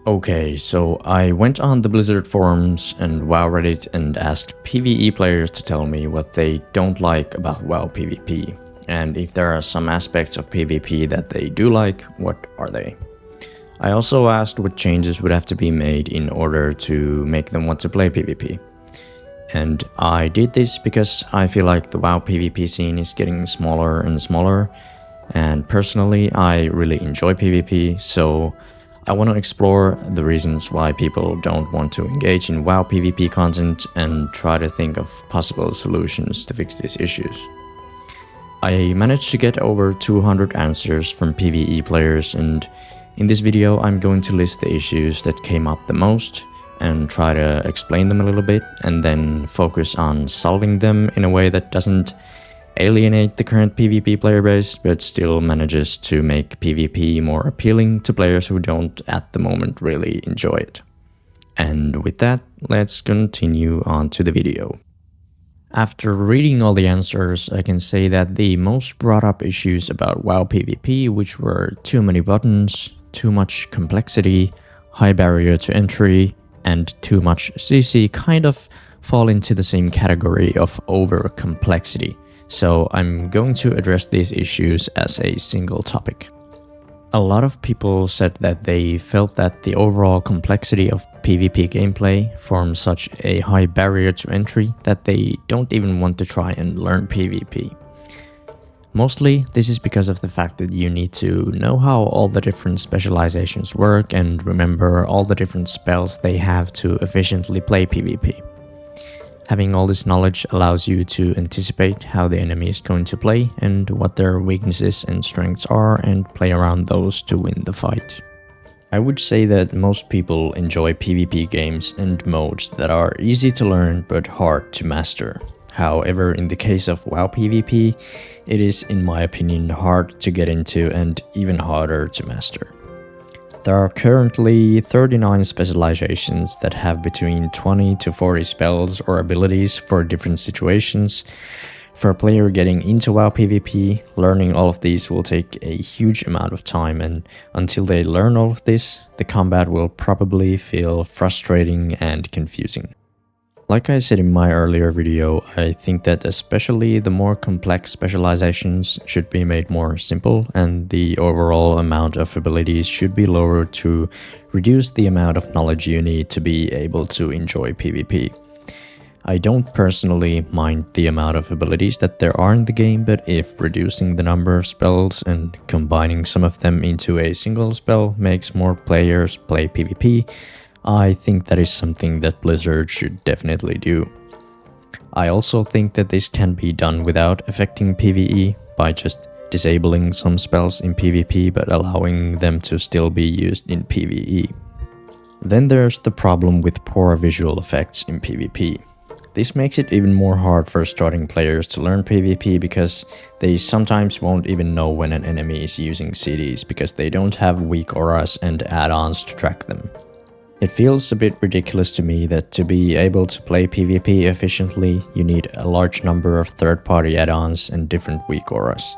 Okay, so I went on the Blizzard forums and WoW Reddit and asked PvE players to tell me what they don't like about WoW PvP. And if there are some aspects of PvP that they do like, what are they? I also asked what changes would have to be made in order to make them want to play PvP. And I did this because I feel like the WoW PvP scene is getting smaller and smaller. And personally, I really enjoy PvP, so I want to explore the reasons why people don't want to engage in WoW PvP content and try to think of possible solutions to fix these issues. I managed to get over 200 answers from PvE players, and in this video I'm going to list the issues that came up the most and try to explain them a little bit and then focus on solving them in a way that doesn't alienate the current PvP player base, but still manages to make PvP more appealing to players who don't at the moment really enjoy it. And with that, let's continue on to the video. After reading all the answers, I can say that the most brought up issues about WoW PvP, which were too many buttons, too much complexity, high barrier to entry, and too much CC, kind of fall into the same category of over complexity. So I'm going to address these issues as a single topic. A lot of people said that they felt that the overall complexity of PvP gameplay forms such a high barrier to entry that they don't even want to try and learn PvP. Mostly, this is because of the fact that you need to know how all the different specializations work and remember all the different spells they have to efficiently play PvP. Having all this knowledge allows you to anticipate how the enemy is going to play and what their weaknesses and strengths are and play around those to win the fight. I would say that most people enjoy PvP games and modes that are easy to learn but hard to master. However, in the case of WoW PvP, it is, in my opinion, hard to get into and even harder to master. There are currently 39 specializations that have between 20 to 40 spells or abilities for different situations. For a player getting into WoW PvP, learning all of these will take a huge amount of time, and until they learn all of this, the combat will probably feel frustrating and confusing. Like I said in my earlier video, I think that especially the more complex specializations should be made more simple, and the overall amount of abilities should be lowered to reduce the amount of knowledge you need to be able to enjoy PvP. I don't personally mind the amount of abilities that there are in the game, but if reducing the number of spells and combining some of them into a single spell makes more players play PvP, I think that is something that Blizzard should definitely do. I also think that this can be done without affecting PvE by just disabling some spells in PvP but allowing them to still be used in PvE. Then there's the problem with poor visual effects in PvP. This makes it even more hard for starting players to learn PvP because they sometimes won't even know when an enemy is using CDs because they don't have weak auras and add-ons to track them. It feels a bit ridiculous to me that to be able to play PvP efficiently, you need a large number of third-party add-ons and different weak auras.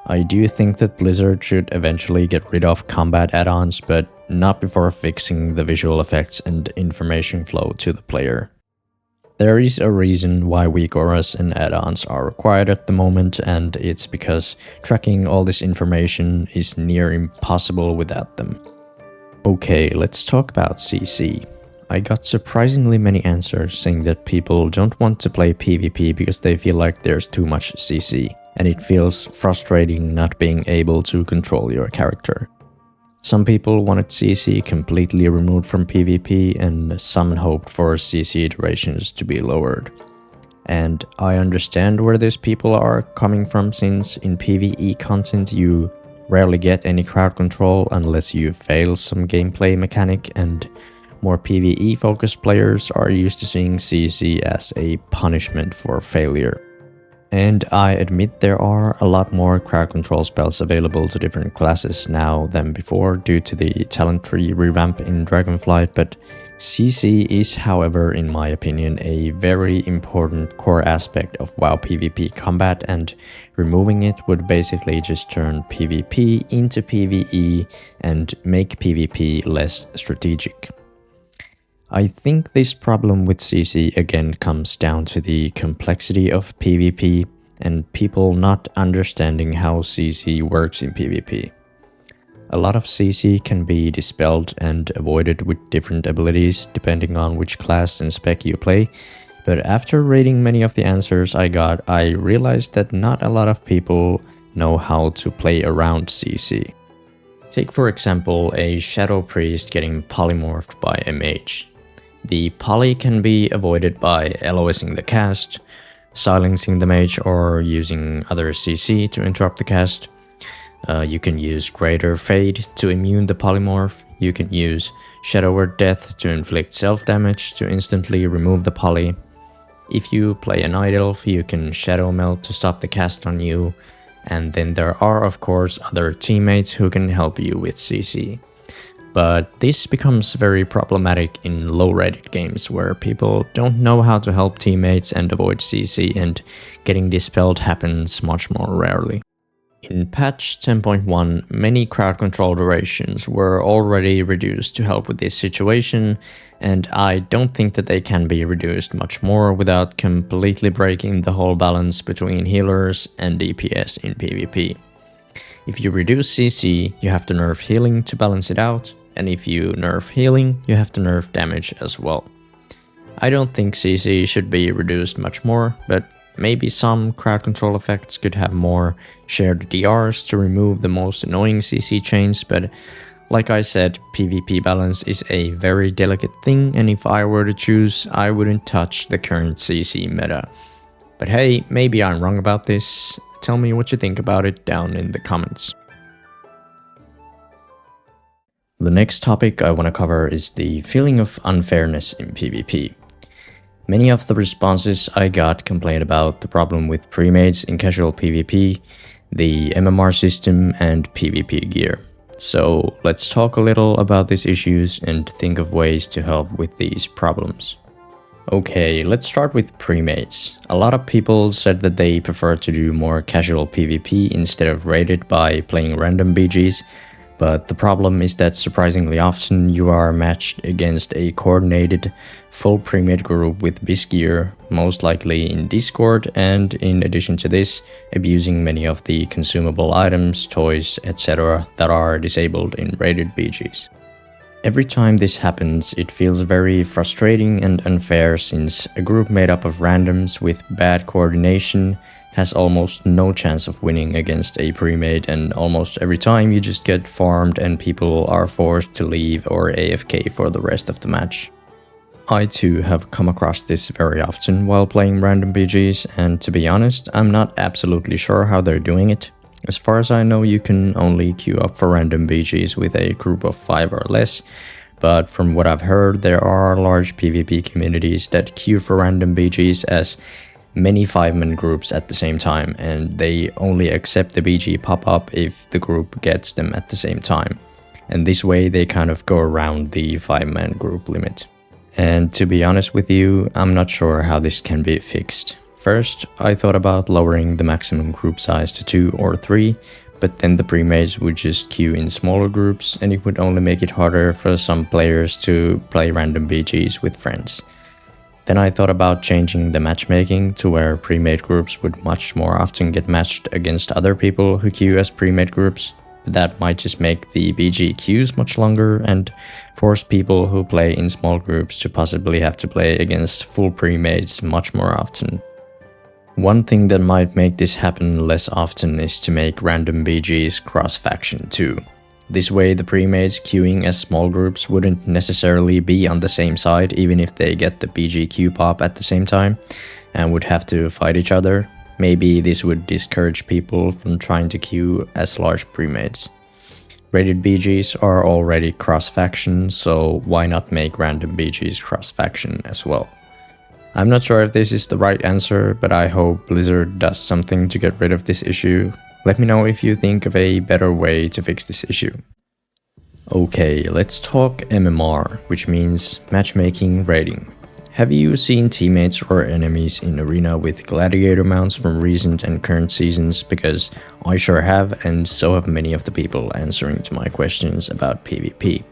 I do think that Blizzard should eventually get rid of combat add-ons, but not before fixing the visual effects and information flow to the player. There is a reason why weak auras and add-ons are required at the moment, and it's because tracking all this information is near impossible without them. Okay, let's talk about CC. I got surprisingly many answers saying that people don't want to play PvP because they feel like there's too much CC, and it feels frustrating not being able to control your character. Some people wanted CC completely removed from PvP, and some hoped for CC durations to be lowered. And I understand where these people are coming from, since in PvE content you rarely get any crowd control unless you fail some gameplay mechanic, and more PvE focused players are used to seeing CC as a punishment for failure. And I admit there are a lot more crowd control spells available to different classes now than before due to the talent tree revamp in Dragonflight, but CC is, however, in my opinion, a very important core aspect of WoW PvP combat, and removing it would basically just turn PvP into PvE and make PvP less strategic. I think this problem with CC again comes down to the complexity of PvP and people not understanding how CC works in PvP. A lot of CC can be dispelled and avoided with different abilities depending on which class and spec you play, but after reading many of the answers I got, I realized that not a lot of people know how to play around CC. Take for example a Shadow Priest getting polymorphed by a mage. The poly can be avoided by LOSing the cast, silencing the mage, or using other CC to interrupt the cast. You can use Greater Fade to immune the polymorph. You can use Shadow Word Death to inflict self-damage to instantly remove the poly. If you play a Night Elf, you can Shadow Melt to stop the cast on you. And then there are of course other teammates who can help you with CC. But this becomes very problematic in low-rated games where people don't know how to help teammates and avoid CC, and getting dispelled happens much more rarely. In patch 10.1, many crowd control durations were already reduced to help with this situation, and I don't think that they can be reduced much more without completely breaking the whole balance between healers and DPS in PvP. If you reduce CC, you have to nerf healing to balance it out, and if you nerf healing, you have to nerf damage as well. I don't think CC should be reduced much more, but maybe some crowd control effects could have more shared DRs to remove the most annoying CC chains, but like I said, PvP balance is a very delicate thing, and if I were to choose, I wouldn't touch the current CC meta. But hey, maybe I'm wrong about this. Tell me what you think about it down in the comments. The next topic I want to cover is the feeling of unfairness in PvP. Many of the responses I got complained about the problem with pre-mates in casual PvP, the MMR system, and PvP gear. So let's talk a little about these issues and think of ways to help with these problems. Okay, let's start with pre-mates. A lot of people said that they prefer to do more casual PvP instead of rated by playing random BGs. But the problem is that surprisingly often you are matched against a coordinated full pre-made group with BIS gear, most likely in Discord, and in addition to this, abusing many of the consumable items, toys, etc. that are disabled in rated BGs. Every time this happens, it feels very frustrating and unfair since a group made up of randoms with bad coordination has almost no chance of winning against a pre-made, and almost every time you just get farmed and people are forced to leave or AFK for the rest of the match. I too have come across this very often while playing random BGs, and to be honest, I'm not absolutely sure how they're doing it. As far as I know, you can only queue up for random BGs with a group of 5 or less, but from what I've heard, there are large PvP communities that queue for random BGs as many 5-man groups at the same time, and they only accept the BG pop-up if the group gets them at the same time. And this way they kind of go around the 5-man group limit. And to be honest with you, I'm not sure how this can be fixed. First, I thought about lowering the maximum group size to 2 or 3, but then the pre-mates would just queue in smaller groups and it would only make it harder for some players to play random BGs with friends. Then I thought about changing the matchmaking to where pre-made groups would much more often get matched against other people who queue as pre-made groups. That might just make the BG queues much longer and force people who play in small groups to possibly have to play against full pre-mates much more often. One thing that might make this happen less often is to make random BGs cross-faction too. This way the pre-mates queuing as small groups wouldn't necessarily be on the same side even if they get the BG queue pop at the same time and would have to fight each other. Maybe this would discourage people from trying to queue as large pre-mates. Rated BGs are already cross-faction, so why not make random BGs cross-faction as well? I'm not sure if this is the right answer, but I hope Blizzard does something to get rid of this issue. Let me know if you think of a better way to fix this issue. Okay, let's talk MMR, which means matchmaking rating. Have you seen teammates or enemies in arena with gladiator mounts from recent and current seasons? Because I sure have, and so have many of the people answering to my questions about PvP.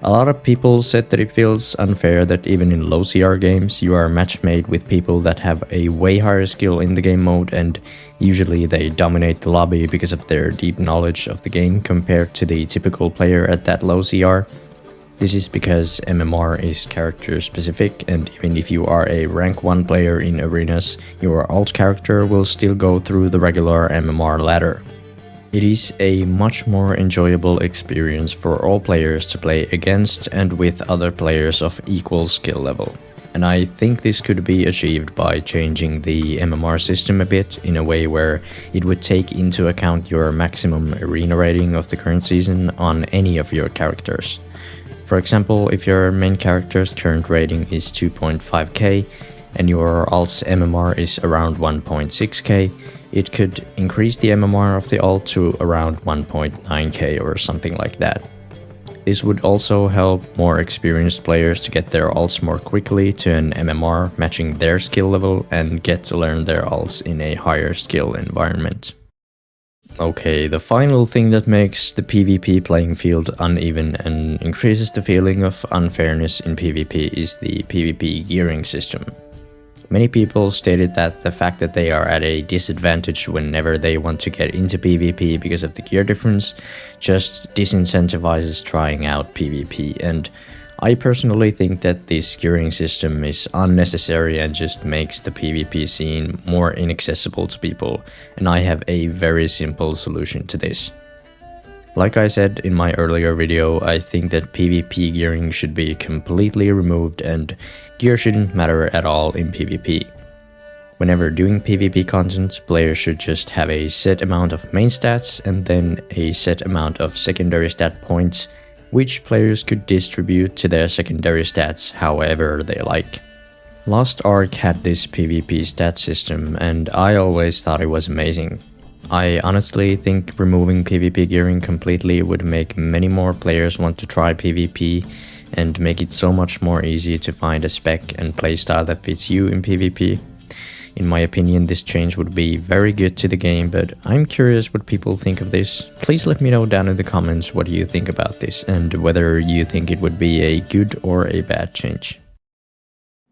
A lot of people said that it feels unfair that even in low CR games you are matchmade with people that have a way higher skill in the game mode, and usually they dominate the lobby because of their deep knowledge of the game compared to the typical player at that low CR. This is because MMR is character specific, and even if you are a rank 1 player in arenas, your alt character will still go through the regular MMR ladder. It is a much more enjoyable experience for all players to play against and with other players of equal skill level. And I think this could be achieved by changing the MMR system a bit in a way where it would take into account your maximum arena rating of the current season on any of your characters. For example, if your main character's current rating is 2.5k and your alt's MMR is around 1.6k, it could increase the MMR of the alt to around 1.9k or something like that. This would also help more experienced players to get their alts more quickly to an MMR matching their skill level and get to learn their alts in a higher skill environment. Okay, the final thing that makes the PvP playing field uneven and increases the feeling of unfairness in PvP is the PvP gearing system. Many people stated that the fact that they are at a disadvantage whenever they want to get into PvP because of the gear difference just disincentivizes trying out PvP, and I personally think that this gearing system is unnecessary and just makes the PvP scene more inaccessible to people, and I have a very simple solution to this. Like I said in my earlier video, I think that PvP gearing should be completely removed and gear shouldn't matter at all in PvP. Whenever doing PvP content, players should just have a set amount of main stats and then a set amount of secondary stat points, which players could distribute to their secondary stats however they like. Lost Ark had this PvP stat system and I always thought it was amazing. I honestly think removing PvP gearing completely would make many more players want to try PvP and make it so much more easy to find a spec and playstyle that fits you in PvP. In my opinion, this change would be very good to the game, but I'm curious what people think of this. Please let me know down in the comments what you think about this and whether you think it would be a good or a bad change.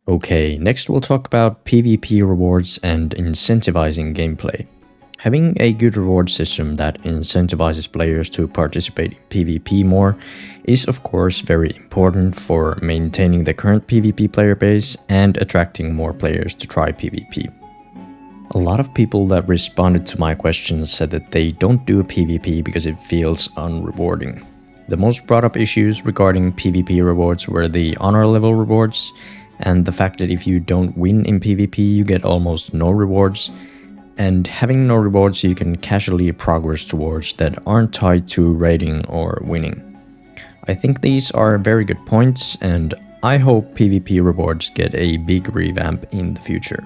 Okay, next we'll talk about PvP rewards and incentivizing gameplay. Having a good reward system that incentivizes players to participate in PvP more is of course very important for maintaining the current PvP player base and attracting more players to try PvP. A lot of people that responded to my questions said that they don't do PvP because it feels unrewarding. The most brought up issues regarding PvP rewards were the honor level rewards and the fact that if you don't win in PvP you get almost no rewards, and having no rewards you can casually progress towards that aren't tied to rating or winning. I think these are very good points and I hope PvP rewards get a big revamp in the future.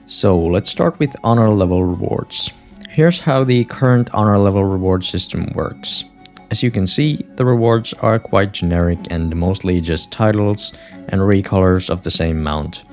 So let's start with honor level rewards. Here's how the current honor level reward system works. As you can see, the rewards are quite generic and mostly just titles and recolors of the same mount.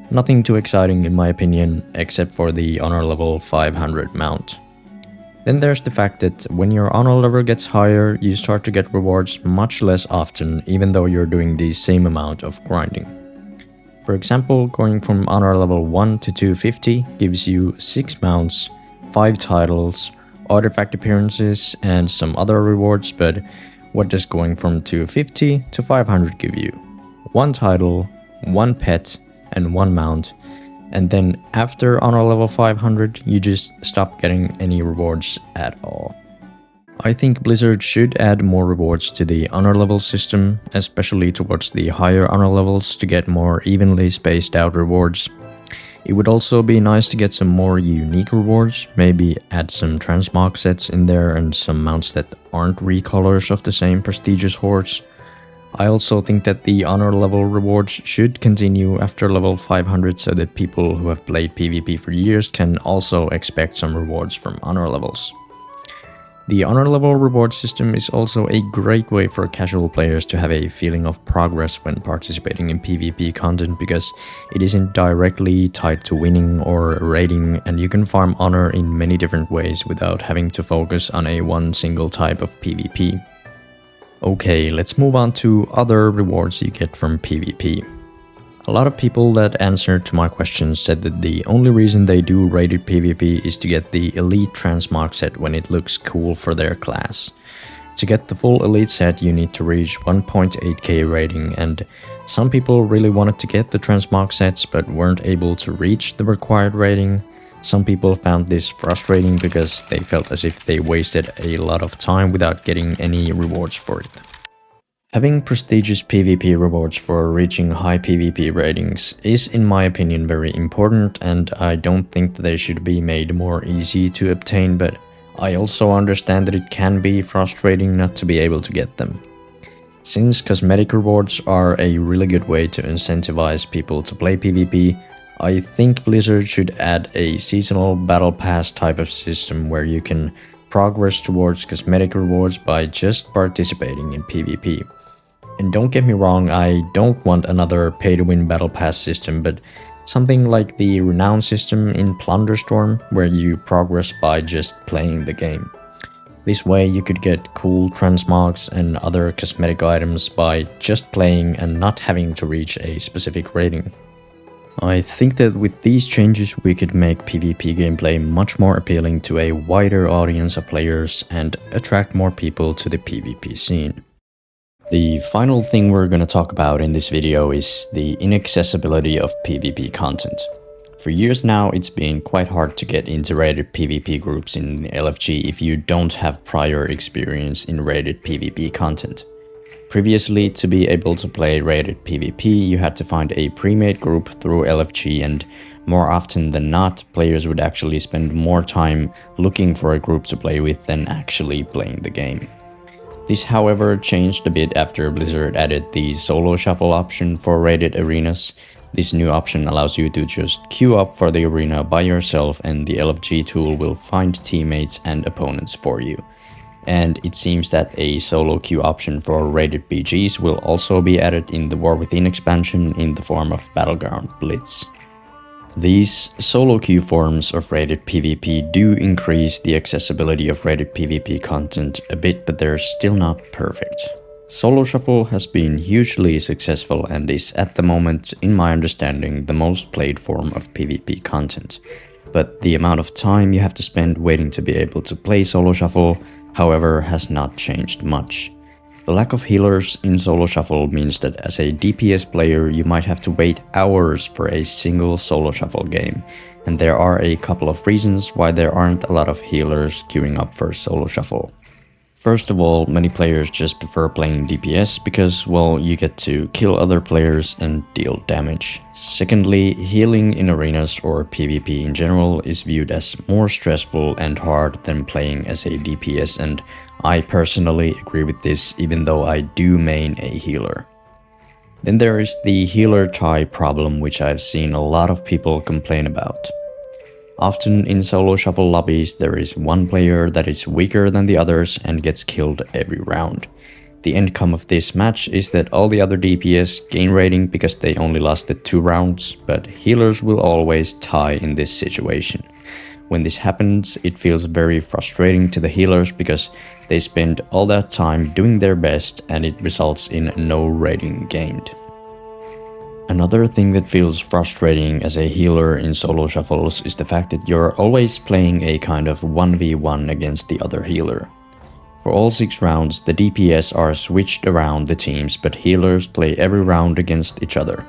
Nothing too exciting in my opinion, except for the honor level 500 mount. Then there's the fact that when your honor level gets higher, you start to get rewards much less often, even though you're doing the same amount of grinding. For example, going from honor level 1 to 250 gives you 6 mounts, 5 titles, artifact appearances, and some other rewards, but what does going from 250 to 500 give you? 1 title, 1 pet, and 1 mount, and then after honor level 500 you just stop getting any rewards at all. I think Blizzard should add more rewards to the honor level system, especially towards the higher honor levels to get more evenly spaced out rewards. It would also be nice to get some more unique rewards, maybe add some transmog sets in there and some mounts that aren't recolors of the same prestigious hordes. I also think that the honor level rewards should continue after level 500 so that people who have played PvP for years can also expect some rewards from honor levels. The honor level reward system is also a great way for casual players to have a feeling of progress when participating in PvP content because it isn't directly tied to winning or raiding, and you can farm honor in many different ways without having to focus on one single type of PvP. Okay, let's move on to other rewards you get from PvP. A lot of people that answered to my questions said that the only reason they do rated PvP is to get the elite transmog set when it looks cool for their class. To get the full elite set you need to reach 1.8k rating, and some people really wanted to get the transmog sets but weren't able to reach the required rating. Some people found this frustrating because they felt as if they wasted a lot of time without getting any rewards for it. Having prestigious PvP rewards for reaching high PvP ratings is, in my opinion, very important, and I don't think that they should be made more easy to obtain, but I also understand that it can be frustrating not to be able to get them. Since cosmetic rewards are a really good way to incentivize people to play PvP, I think Blizzard should add a seasonal battle pass type of system where you can progress towards cosmetic rewards by just participating in PvP. And don't get me wrong, I don't want another pay-to-win battle pass system, but something like the renown system in Plunderstorm, where you progress by just playing the game. This way you could get cool transmogs and other cosmetic items by just playing and not having to reach a specific rating. I think that with these changes we could make PvP gameplay much more appealing to a wider audience of players and attract more people to the PvP scene. The final thing we're going to talk about in this video is the inaccessibility of PvP content. For years now, it's been quite hard to get into rated PvP groups in LFG if you don't have prior experience in rated PvP content. Previously, to be able to play rated PvP, you had to find a pre-made group through LFG, and more often than not, players would actually spend more time looking for a group to play with than actually playing the game. This, however, changed a bit after Blizzard added the solo shuffle option for rated arenas. This new option allows you to just queue up for the arena by yourself, and the LFG tool will find teammates and opponents for you. And it seems that a solo queue option for rated BGs will also be added in the War Within expansion in the form of Battleground Blitz. These solo queue forms of rated PvP do increase the accessibility of rated PvP content a bit, but they're still not perfect. Solo shuffle has been hugely successful and is at the moment, in my understanding, the most played form of PvP content. But the amount of time you have to spend waiting to be able to play solo shuffle, however, has not changed much. The lack of healers in solo shuffle means that as a DPS player you might have to wait hours for a single solo shuffle game, and there are a couple of reasons why there aren't a lot of healers queuing up for solo shuffle. First of all, many players just prefer playing DPS because, well, you get to kill other players and deal damage. Secondly, healing in arenas or PvP in general is viewed as more stressful and hard than playing as a DPS, and I personally agree with this, even though I do main a healer. Then there is the healer tie problem, which I've seen a lot of people complain about. Often in solo shuffle lobbies there is one player that is weaker than the others and gets killed every round. The outcome of this match is that all the other DPS gain rating because they only lasted 2 rounds, but healers will always tie in this situation. When this happens, it feels very frustrating to the healers because they spend all that time doing their best and it results in no rating gained. Another thing that feels frustrating as a healer in solo shuffles is the fact that you're always playing a kind of 1v1 against the other healer. For all 6 rounds, the DPS are switched around the teams, but healers play every round against each other.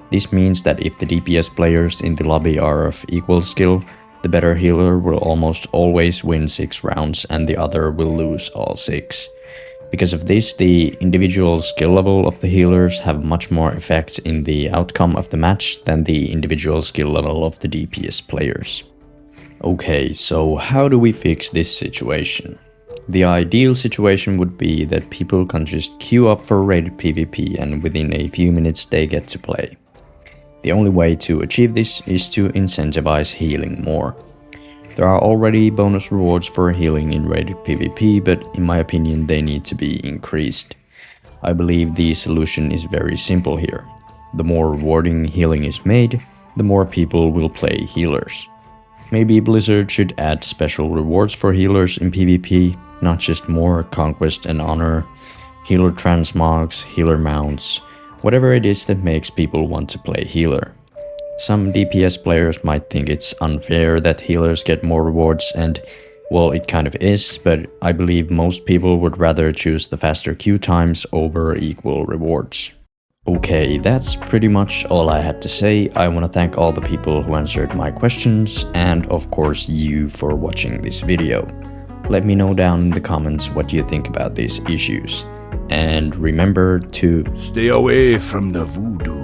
This means that if the DPS players in the lobby are of equal skill, the better healer will almost always win 6 rounds and the other will lose all 6. Because of this, the individual skill level of the healers have much more effect in the outcome of the match than the individual skill level of the DPS players. Okay, so how do we fix this situation? The ideal situation would be that people can just queue up for rated PvP and within a few minutes they get to play. The only way to achieve this is to incentivize healing more. There are already bonus rewards for healing in rated PvP, but in my opinion they need to be increased. I believe the solution is very simple here. The more rewarding healing is made, the more people will play healers. Maybe Blizzard should add special rewards for healers in PvP, not just more conquest and honor, healer transmogs, healer mounts, whatever it is that makes people want to play healer. Some DPS players might think it's unfair that healers get more rewards, and well, it kind of is, but I believe most people would rather choose the faster queue times over equal rewards. Okay, that's pretty much all I had to say. I want to thank all the people who answered my questions, and of course you for watching this video. Let me know down in the comments what you think about these issues. And remember to stay away from the voodoo.